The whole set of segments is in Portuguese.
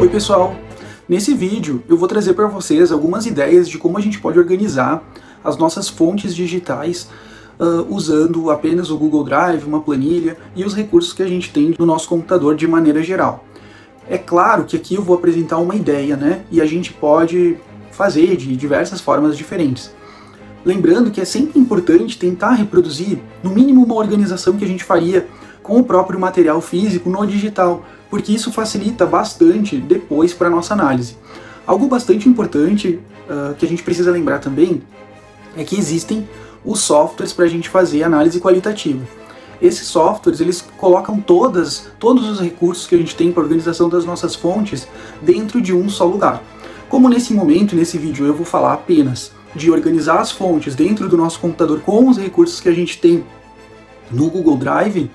Oi pessoal, nesse vídeo eu vou trazer para vocês algumas ideias de como a gente pode organizar as nossas fontes digitais usando apenas o Google Drive, uma planilha e os recursos que a gente tem no nosso computador de maneira geral. É claro que aqui eu vou apresentar uma ideia, né? E a gente pode fazer de diversas formas diferentes. Lembrando que é sempre importante tentar reproduzir, no mínimo, uma organização que a gente faria com o próprio material físico no digital, porque isso facilita bastante depois para a nossa análise. Algo bastante importante que a gente precisa lembrar também é que existem os softwares para a gente fazer análise qualitativa. Esses softwares, eles colocam todos os recursos que a gente tem para a organização das nossas fontes dentro de um só lugar. Como nesse momento, nesse vídeo, eu vou falar apenas de organizar as fontes dentro do nosso computador com os recursos que a gente tem no Google Drive,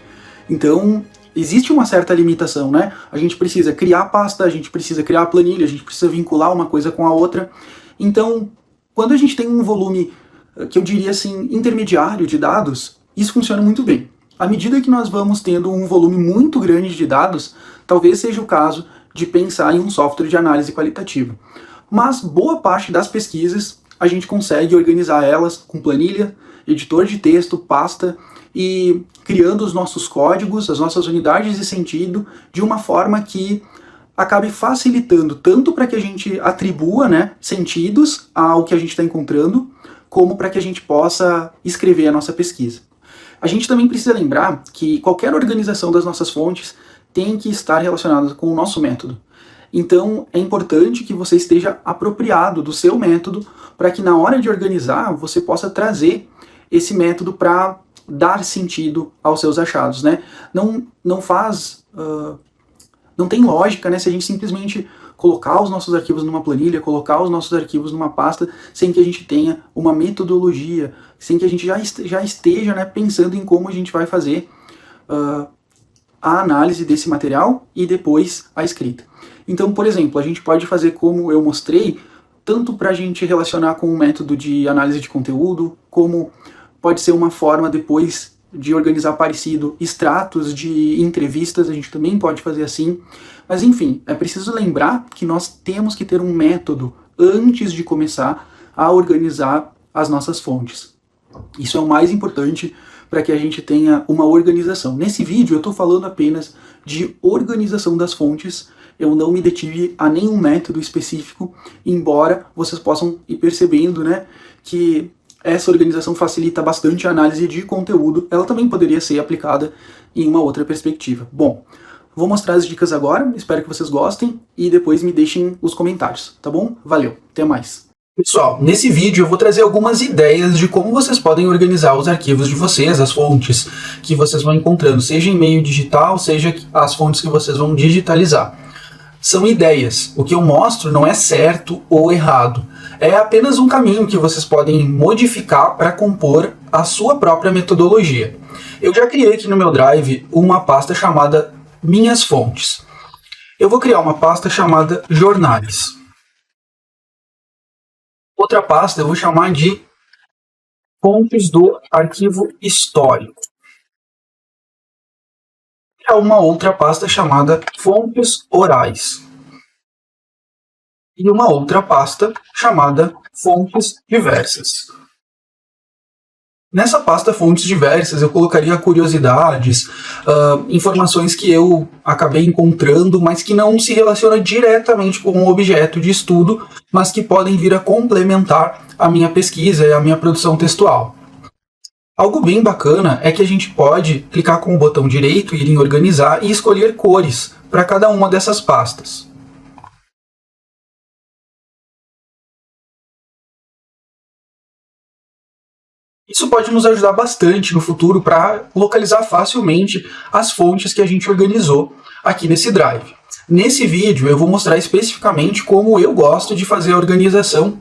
então existe uma certa limitação, né? A gente precisa criar pasta, a gente precisa criar planilha, a gente precisa vincular uma coisa com a outra. Então, quando a gente tem um volume, que eu diria assim, intermediário de dados, isso funciona muito bem. À medida que nós vamos tendo um volume muito grande de dados, talvez seja o caso de pensar em um software de análise qualitativa. Mas boa parte das pesquisas a gente consegue organizar elas com planilha, editor de texto, pasta e criando os nossos códigos, as nossas unidades de sentido de uma forma que acabe facilitando tanto para que a gente atribua, né, sentidos ao que a gente está encontrando, como para que a gente possa escrever a nossa pesquisa. A gente também precisa lembrar que qualquer organização das nossas fontes tem que estar relacionada com o nosso método. Então é importante que você esteja apropriado do seu método para que na hora de organizar você possa trazer esse método para dar sentido aos seus achados, né? Não tem lógica, né, se a gente simplesmente colocar os nossos arquivos numa planilha, colocar os nossos arquivos numa pasta, sem que a gente tenha uma metodologia, sem que a gente já esteja, né, pensando em como a gente vai fazer a análise desse material e depois a escrita. Então, por exemplo, a gente pode fazer como eu mostrei, tanto para a gente relacionar com o método de análise de conteúdo, como pode ser uma forma depois de organizar parecido extratos de entrevistas, a gente também pode fazer assim. Mas enfim, é preciso lembrar que nós temos que ter um método antes de começar a organizar as nossas fontes. Isso é o mais importante para que a gente tenha uma organização. Nesse vídeo eu estou falando apenas de organização das fontes, eu não me detive a nenhum método específico, embora vocês possam ir percebendo, né, que essa organização facilita bastante a análise de conteúdo, ela também poderia ser aplicada em uma outra perspectiva. Bom, vou mostrar as dicas agora, espero que vocês gostem e depois me deixem os comentários, tá bom? Valeu, até mais! Pessoal, nesse vídeo eu vou trazer algumas ideias de como vocês podem organizar os arquivos de vocês, as fontes que vocês vão encontrando, seja em meio digital, seja as fontes que vocês vão digitalizar. São ideias, o que eu mostro não é certo ou errado, é apenas um caminho que vocês podem modificar para compor a sua própria metodologia. Eu já criei aqui no meu Drive uma pasta chamada Minhas Fontes. Eu vou criar uma pasta chamada Jornais. Outra pasta eu vou chamar de Fontes do Arquivo Histórico. Criar uma outra pasta chamada Fontes Orais. E uma outra pasta chamada Fontes Diversas. Nessa pasta Fontes Diversas eu colocaria curiosidades, informações que eu acabei encontrando, mas que não se relacionam diretamente com um objeto de estudo, mas que podem vir a complementar a minha pesquisa e a minha produção textual. Algo bem bacana é que a gente pode clicar com o botão direito, ir em organizar e escolher cores para cada uma dessas pastas. Isso pode nos ajudar bastante no futuro para localizar facilmente as fontes que a gente organizou aqui nesse Drive. Nesse vídeo eu vou mostrar especificamente como eu gosto de fazer a organização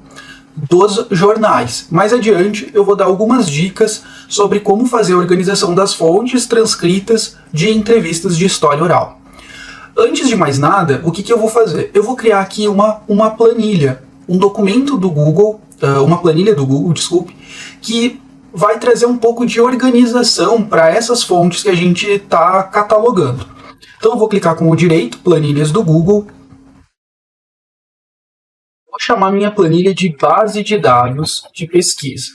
dos jornais. Mais adiante eu vou dar algumas dicas sobre como fazer a organização das fontes transcritas de entrevistas de história oral. Antes de mais nada, o que eu vou fazer? Eu vou criar aqui uma planilha, um documento do Google, uma planilha do Google, desculpe, que vai trazer um pouco de organização para essas fontes que a gente está catalogando. Então eu vou clicar com o direito, planilhas do Google. Vou chamar minha planilha de base de dados de pesquisa.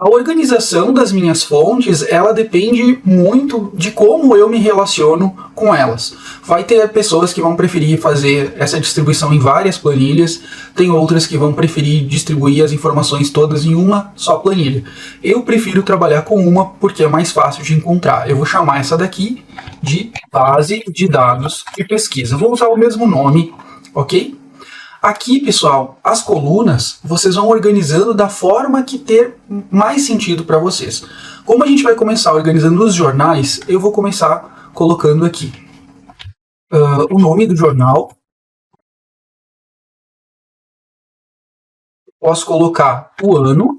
A organização das minhas fontes, ela depende muito de como eu me relaciono com elas. Vai ter pessoas que vão preferir fazer essa distribuição em várias planilhas, tem outras que vão preferir distribuir as informações todas em uma só planilha. Eu prefiro trabalhar com uma porque é mais fácil de encontrar. Eu vou chamar essa daqui de base de dados de pesquisa. Vou usar o mesmo nome, ok? Aqui, pessoal, as colunas vocês vão organizando da forma que ter mais sentido para vocês. Como a gente vai começar organizando os jornais, eu vou começar colocando aqui o nome do jornal. Posso colocar o ano,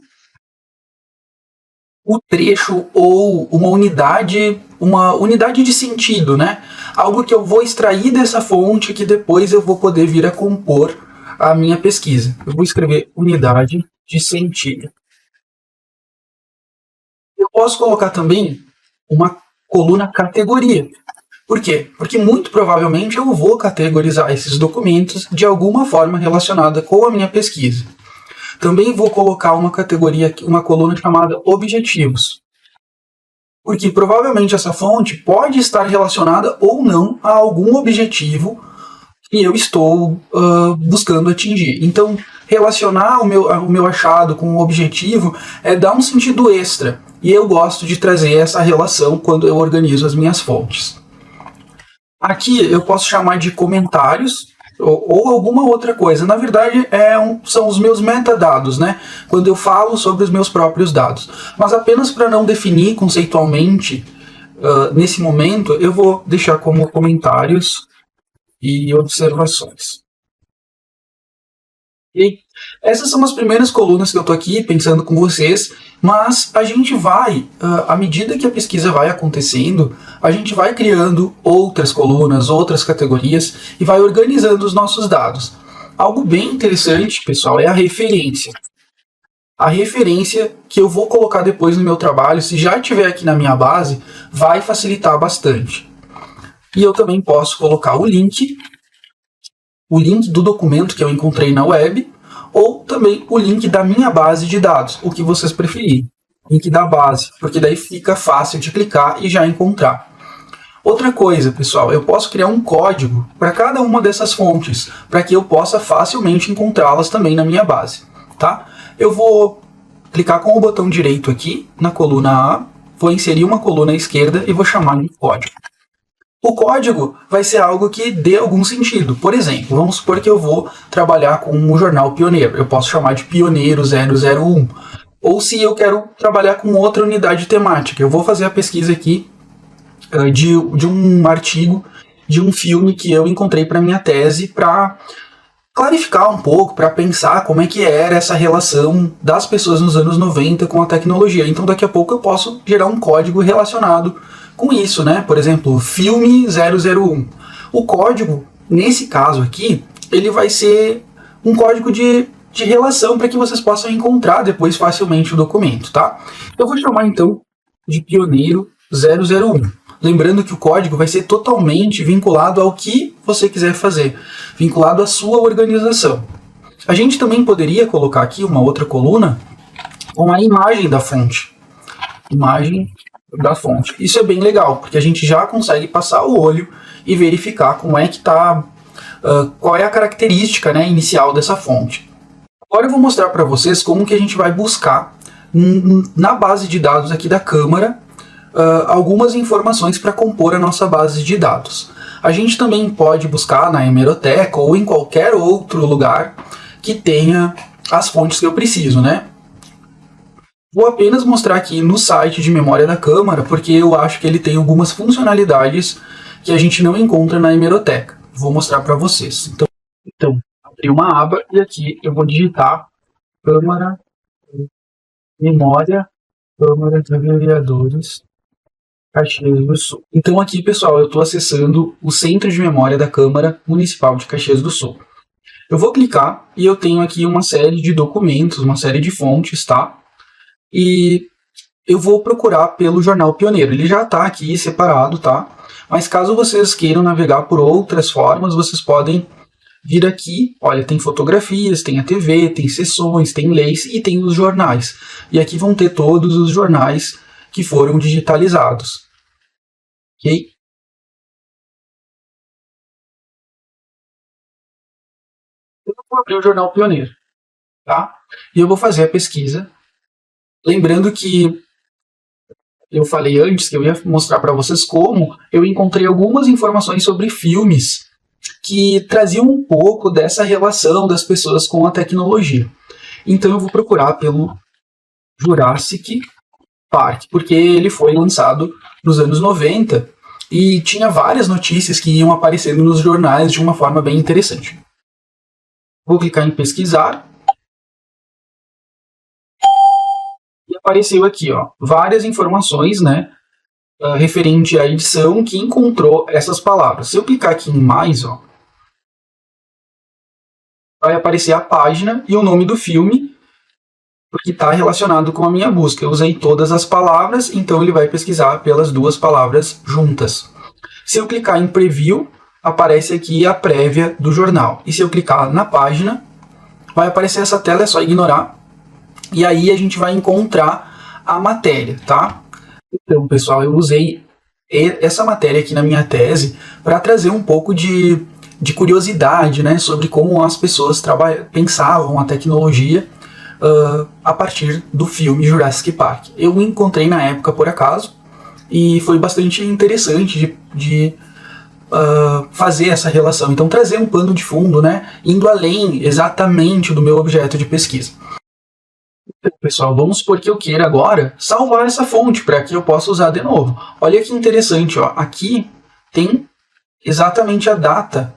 o trecho ou uma unidade de sentido, né? Algo que eu vou extrair dessa fonte que depois eu vou poder vir a compor a minha pesquisa. Eu vou escrever unidade de sentido. Eu posso colocar também uma coluna categoria. Por quê? Porque muito provavelmente eu vou categorizar esses documentos de alguma forma relacionada com a minha pesquisa. Também vou colocar uma categoria, uma coluna chamada objetivos. Porque provavelmente essa fonte pode estar relacionada ou não a algum objetivo que eu estou buscando atingir. Então, relacionar o meu achado com o objetivo dá um sentido extra. E eu gosto de trazer essa relação quando eu organizo as minhas fontes. Aqui eu posso chamar de comentários ou alguma outra coisa. Na verdade, são os meus metadados, né? Quando eu falo sobre os meus próprios dados. Mas apenas para não definir conceitualmente, nesse momento, eu vou deixar como comentários e observações. E essas são as primeiras colunas que eu estou aqui pensando com vocês, mas a gente vai, à medida que a pesquisa vai acontecendo, a gente vai criando outras colunas, outras categorias e vai organizando os nossos dados. Algo bem interessante, pessoal, é a referência. A referência que eu vou colocar depois no meu trabalho, se já estiver aqui na minha base, vai facilitar bastante. E eu também posso colocar o link do documento que eu encontrei na web, ou também o link da minha base de dados, o que vocês preferirem. Link da base, porque daí fica fácil de clicar e já encontrar. Outra coisa, pessoal, eu posso criar um código para cada uma dessas fontes, para que eu possa facilmente encontrá-las também na minha base. Tá? Eu vou clicar com o botão direito aqui, na coluna A, vou inserir uma coluna à esquerda e vou chamar de código. O código vai ser algo que dê algum sentido. Por exemplo, vamos supor que eu vou trabalhar com um jornal pioneiro. Eu posso chamar de Pioneiro 001. Ou se eu quero trabalhar com outra unidade temática. Eu vou fazer a pesquisa aqui de um artigo, de um filme que eu encontrei para minha tese, para clarificar um pouco, para pensar como é que era essa relação das pessoas nos anos 90 com a tecnologia. Então daqui a pouco eu posso gerar um código relacionado com isso, né? Por exemplo, filme 001. O código, nesse caso aqui, ele vai ser um código de relação para que vocês possam encontrar depois facilmente o documento, tá? Eu vou chamar então de Pioneiro 001. Lembrando que o código vai ser totalmente vinculado ao que você quiser fazer, vinculado à sua organização. A gente também poderia colocar aqui uma outra coluna com a imagem da fonte. Imagem da fonte. Isso é bem legal, porque a gente já consegue passar o olho e verificar como é que está, qual é a característica, né, inicial dessa fonte. Agora eu vou mostrar para vocês como que a gente vai buscar na base de dados aqui da Câmara algumas informações para compor a nossa base de dados. A gente também pode buscar na hemeroteca ou em qualquer outro lugar que tenha as fontes que eu preciso, né? Vou apenas mostrar aqui no site de memória da Câmara, porque eu acho que ele tem algumas funcionalidades que a gente não encontra na hemeroteca. Vou mostrar para vocês. Então, abri uma aba e aqui eu vou digitar Câmara, Memória, Câmara de Vereadores, Caxias do Sul. Então aqui, pessoal, eu estou acessando o Centro de Memória da Câmara Municipal de Caxias do Sul. Eu vou clicar e eu tenho aqui uma série de documentos, uma série de fontes, tá? E eu vou procurar pelo Jornal Pioneiro. Ele já está aqui separado, tá? Mas caso vocês queiram navegar por outras formas, vocês podem vir aqui. Olha, tem fotografias, tem a TV, tem sessões, tem leis e tem os jornais. E aqui vão ter todos os jornais que foram digitalizados. Ok? Eu vou abrir o Jornal Pioneiro, tá? E eu vou fazer a pesquisa. Lembrando que eu falei antes que eu ia mostrar para vocês como eu encontrei algumas informações sobre filmes que traziam um pouco dessa relação das pessoas com a tecnologia. Então eu vou procurar pelo Jurassic Park, porque ele foi lançado nos anos 90 e tinha várias notícias que iam aparecendo nos jornais de uma forma bem interessante. Vou clicar em pesquisar. E apareceu aqui, ó, várias informações, né, referente à edição que encontrou essas palavras. Se eu clicar aqui em mais, ó, vai aparecer a página e o nome do filme, porque está relacionado com a minha busca. Eu usei todas as palavras, então ele vai pesquisar pelas duas palavras juntas. Se eu clicar em preview, aparece aqui a prévia do jornal. E se eu clicar na página, vai aparecer essa tela, é só ignorar. E aí a gente vai encontrar a matéria, tá? Então, pessoal, eu usei essa matéria aqui na minha tese para trazer um pouco de curiosidade, né, sobre como as pessoas pensavam a tecnologia a partir do filme Jurassic Park. Eu encontrei na época por acaso e foi bastante interessante de fazer essa relação. Então, trazer um pano de fundo, né, indo além exatamente do meu objeto de pesquisa. Então, pessoal, vamos supor que eu queira agora salvar essa fonte para que eu possa usar de novo. Olha que interessante, ó. Aqui tem exatamente a data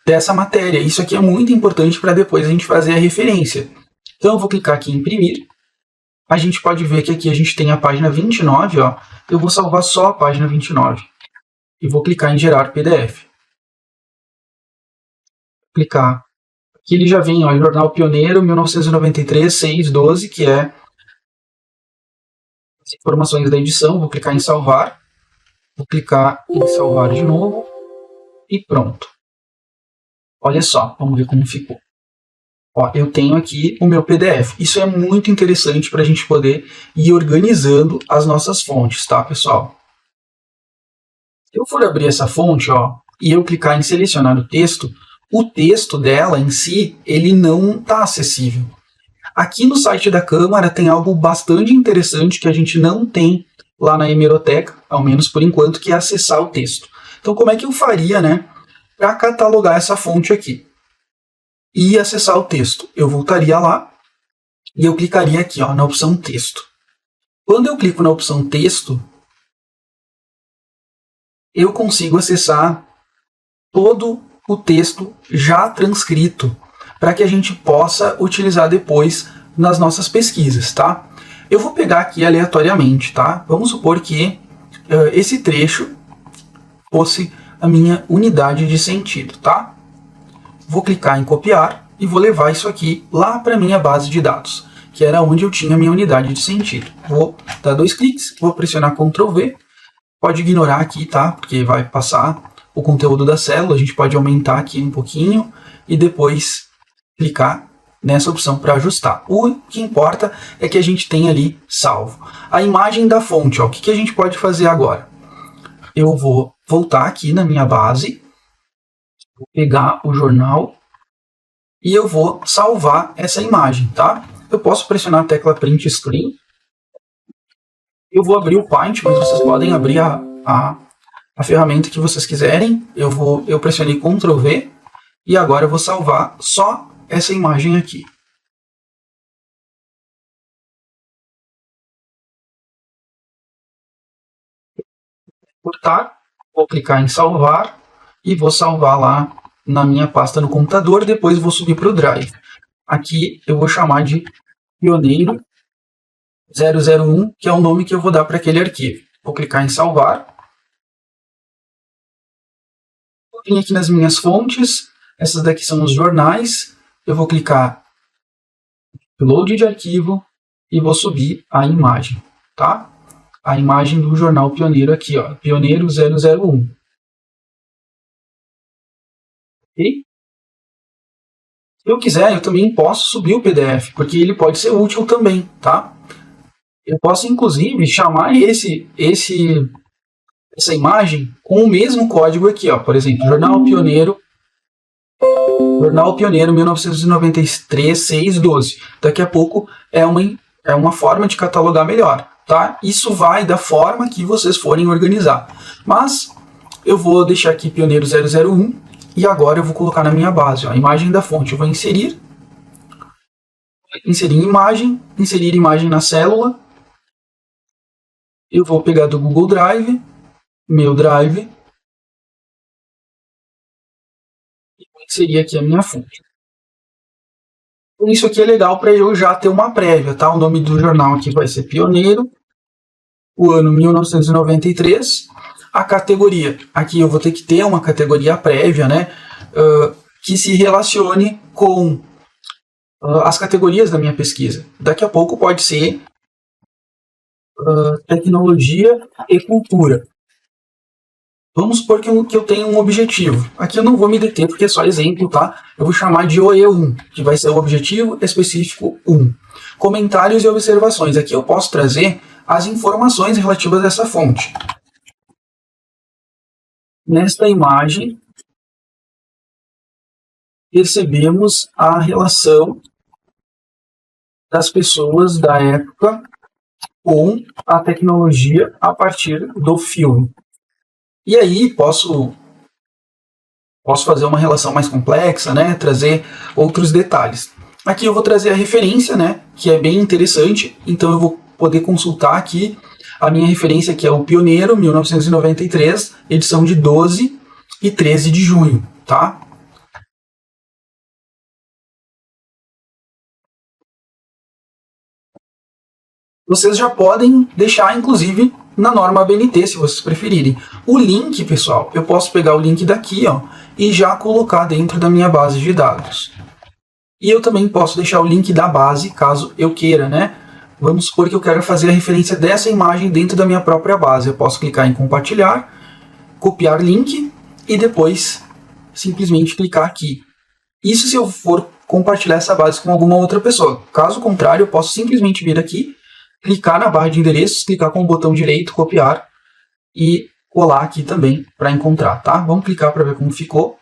dessa matéria. Isso aqui é muito importante para depois a gente fazer a referência. Então eu vou clicar aqui em imprimir. A gente pode ver que aqui a gente tem a página 29, ó. Eu vou salvar só a página 29. E vou clicar em gerar PDF. Clicar. Aqui ele já vem, ó, Jornal Pioneiro, 1993, 6/12, que é as informações da edição. Vou clicar em salvar. Vou clicar em salvar de novo. E pronto. Olha só, vamos ver como ficou. Ó, eu tenho aqui o meu PDF. Isso é muito interessante para a gente poder ir organizando as nossas fontes, tá, pessoal? Se eu for abrir essa fonte, ó, e eu clicar em selecionar o texto dela em si, ele não está acessível. Aqui no site da Câmara tem algo bastante interessante que a gente não tem lá na hemeroteca, ao menos por enquanto, que é acessar o texto. Então, como é que eu faria, né, para catalogar essa fonte aqui e acessar o texto? Eu voltaria lá e eu clicaria aqui, ó, na opção texto. Quando eu clico na opção texto, eu consigo acessar todo o texto já transcrito para que a gente possa utilizar depois nas nossas pesquisas, tá? Eu vou pegar aqui aleatoriamente, tá? Vamos supor que esse trecho fosse a minha unidade de sentido, tá? Vou clicar em copiar e vou levar isso aqui lá para a minha base de dados, que era onde eu tinha a minha unidade de sentido. Vou dar 2 cliques, vou pressionar Ctrl V, pode ignorar aqui, tá? Porque vai passar o conteúdo da célula, a gente pode aumentar aqui um pouquinho e depois clicar nessa opção para ajustar. O que importa é que a gente tem ali salvo. A imagem da fonte, ó, o que a gente pode fazer agora? Eu vou voltar aqui na minha base, vou pegar o jornal e eu vou salvar essa imagem, tá? Eu posso pressionar a tecla Print Screen. Eu vou abrir o Paint, mas vocês podem abrir a ferramenta que vocês quiserem. Eu pressionei Ctrl V e agora eu vou salvar só essa imagem aqui. Cortar, vou clicar em salvar e vou salvar lá na minha pasta no computador, depois vou subir para o Drive. Aqui eu vou chamar de Pioneiro 001, que é o nome que eu vou dar para aquele arquivo. Vou clicar em salvar. Vou vir aqui nas minhas fontes, essas daqui são os jornais. Eu vou clicar em Upload de arquivo e vou subir a imagem. tá? A imagem do jornal Pioneiro aqui, ó, Pioneiro 001. Ok? Se eu quiser, eu também posso subir o PDF, porque ele pode ser útil também, tá? Eu posso, inclusive, chamar essa imagem com o mesmo código aqui, ó. Por exemplo, Jornal Pioneiro 1993-612. Daqui a pouco é uma forma de catalogar melhor, tá? Isso vai da forma que vocês forem organizar. Mas eu vou deixar aqui Pioneiro 001 e agora eu vou colocar na minha base, ó, a imagem da fonte. Eu vou inserir imagem na célula. Eu vou pegar do Google Drive, meu Drive, e vou inserir aqui a minha fonte. Então, isso aqui é legal para eu já ter uma prévia, tá? O nome do jornal aqui vai ser Pioneiro, o ano 1993, a categoria. Aqui eu vou ter que ter uma categoria prévia, né? Que se relacione com as categorias da minha pesquisa. Daqui a pouco pode ser tecnologia e cultura. Vamos supor que eu tenho um objetivo. Aqui eu não vou me deter porque é só exemplo, tá? Eu vou chamar de OE1, que vai ser o objetivo específico 1. Comentários e observações. Aqui eu posso trazer as informações relativas a essa fonte. Nesta imagem, percebemos a relação das pessoas da época com a tecnologia a partir do filme. E aí posso fazer uma relação mais complexa, né? Trazer outros detalhes. Aqui eu vou trazer a referência, né? Que é bem interessante. Então eu vou poder consultar aqui a minha referência, que é o Pioneiro, 1993, edição de 12 e 13 de junho, tá? Vocês já podem deixar, inclusive, na norma ABNT, se vocês preferirem. O link, pessoal, eu posso pegar o link daqui, ó, e já colocar dentro da minha base de dados. E eu também posso deixar o link da base, caso eu queira, né? Vamos supor que eu quero fazer a referência dessa imagem dentro da minha própria base. Eu posso clicar em compartilhar, copiar link e depois simplesmente clicar aqui. Isso se eu for compartilhar essa base com alguma outra pessoa. Caso contrário, eu posso simplesmente vir aqui, clicar na barra de endereços, clicar com o botão direito, copiar e colar aqui também para encontrar, tá? Vamos clicar para ver como ficou.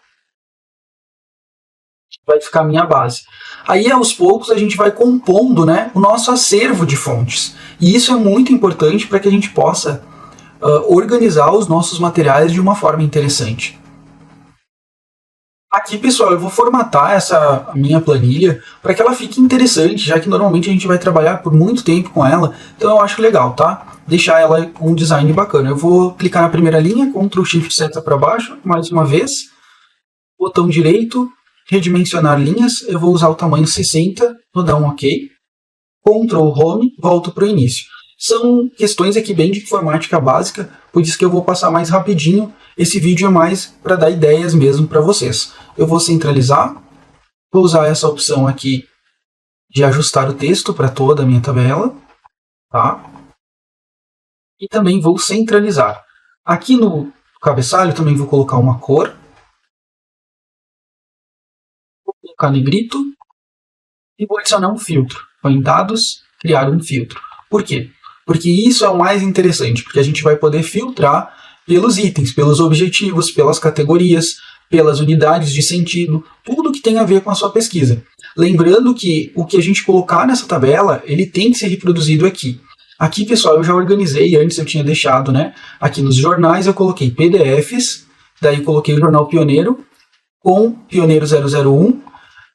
Vai ficar a minha base. Aí, aos poucos, a gente vai compondo, né, o nosso acervo de fontes. E isso é muito importante para que a gente possa organizar os nossos materiais de uma forma interessante. Aqui, pessoal, eu vou formatar essa minha planilha para que ela fique interessante, já que normalmente a gente vai trabalhar por muito tempo com ela, então eu acho legal, tá? Deixar ela com um design bacana. Eu vou clicar na primeira linha, Ctrl Shift seta para baixo, mais uma vez, botão direito, redimensionar linhas, eu vou usar o tamanho 60, vou dar um OK, Ctrl Home, volto para o início. São questões aqui bem de informática básica, por isso que eu vou passar mais rapidinho. Esse vídeo é mais para dar ideias mesmo para vocês. Eu vou centralizar, vou usar essa opção aqui de ajustar o texto para toda a minha tabela, tá? E também vou centralizar. Aqui no cabeçalho também vou colocar uma cor, vou colocar negrito e vou adicionar um filtro. Vou em dados, criar um filtro. Por quê? Porque isso é o mais interessante, porque a gente vai poder filtrar pelos itens, pelos objetivos, pelas categorias, pelas unidades de sentido, tudo que tem a ver com a sua pesquisa. Lembrando que o que a gente colocar nessa tabela, ele tem que ser reproduzido aqui. Aqui, pessoal, eu já organizei, antes eu tinha deixado, né? Aqui nos jornais eu coloquei PDFs, daí eu coloquei o jornal Pioneiro com Pioneiro 001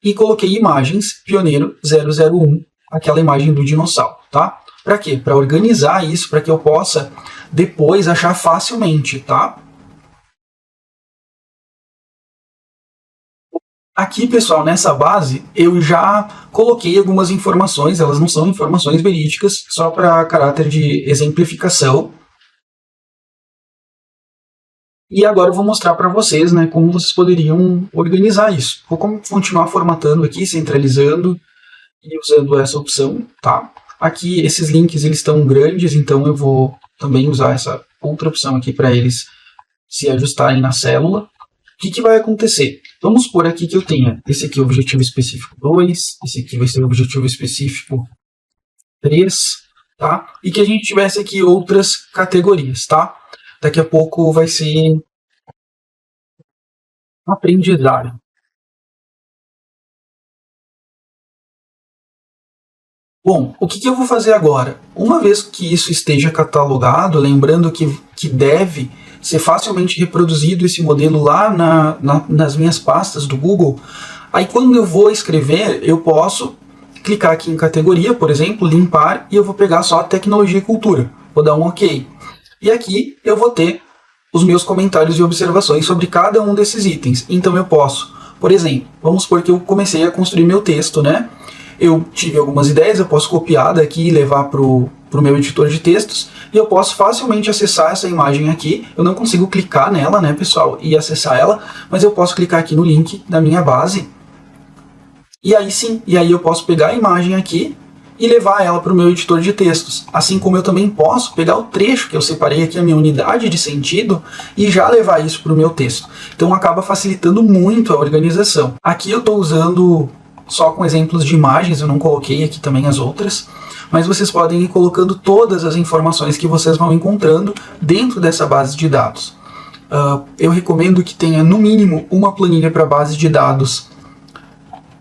e coloquei imagens Pioneiro 001, aquela imagem do dinossauro, tá? Para quê? Para organizar isso, para que eu possa depois achar facilmente, tá? Aqui, pessoal, nessa base, eu já coloquei algumas informações, elas não são informações verídicas, só para caráter de exemplificação. E agora eu vou mostrar para vocês, né, como vocês poderiam organizar isso. Vou continuar formatando aqui, centralizando e usando essa opção, tá? Aqui esses links eles estão grandes, então eu vou também usar essa outra opção aqui para eles se ajustarem na célula. O que vai acontecer? Vamos supor aqui que eu tenha esse aqui, objetivo específico 2, esse aqui vai ser o objetivo específico 3, tá? E que a gente tivesse aqui outras categorias, tá? Daqui a pouco vai ser aprendizagem. Bom, o que eu vou fazer agora? Uma vez que isso esteja catalogado, lembrando que deve ser facilmente reproduzido esse modelo lá nas minhas pastas do Google, aí quando eu vou escrever, eu posso clicar aqui em categoria, por exemplo, limpar, e eu vou pegar só tecnologia e cultura. Vou dar um OK. E aqui eu vou ter os meus comentários e observações sobre cada um desses itens. Então eu posso, por exemplo, vamos supor que eu comecei a construir meu texto, né? Eu tive algumas ideias, eu posso copiar daqui e levar para o meu editor de textos, e eu posso facilmente acessar essa imagem aqui. Eu não consigo clicar nela, né, pessoal, e acessar ela, mas eu posso clicar aqui no link da minha base, e aí sim, eu posso pegar a imagem aqui e levar ela para o meu editor de textos. Assim como eu também posso pegar o trecho que eu separei aqui, a minha unidade de sentido, e já levar isso para o meu texto. Então acaba facilitando muito a organização. Aqui eu estou usando só com exemplos de imagens, eu não coloquei aqui também as outras, mas vocês podem ir colocando todas as informações que vocês vão encontrando dentro dessa base de dados. Eu recomendo que tenha no mínimo uma planilha para base de dados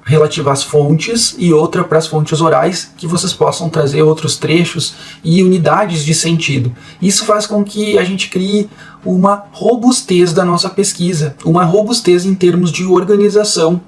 relativa às fontes e outra para as fontes orais, que vocês possam trazer outros trechos e unidades de sentido. Isso faz com que a gente crie uma robustez da nossa pesquisa, uma robustez em termos de organização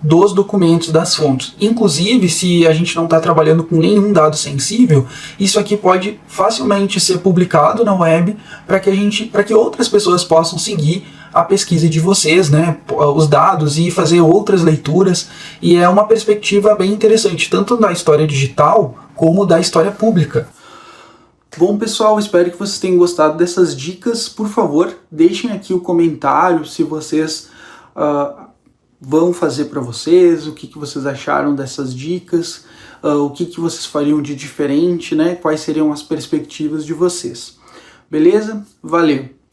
dos documentos das fontes. Inclusive, se a gente não está trabalhando com nenhum dado sensível, isso aqui pode facilmente ser publicado na web para que outras pessoas possam seguir a pesquisa de vocês, né, os dados, e fazer outras leituras. E é uma perspectiva bem interessante, tanto da história digital como da história pública. Bom, pessoal, espero que vocês tenham gostado dessas dicas. Por favor, deixem aqui o comentário se vocês vão fazer para vocês, o que vocês acharam dessas dicas, o que vocês fariam de diferente, né? Quais seriam as perspectivas de vocês. Beleza? Valeu!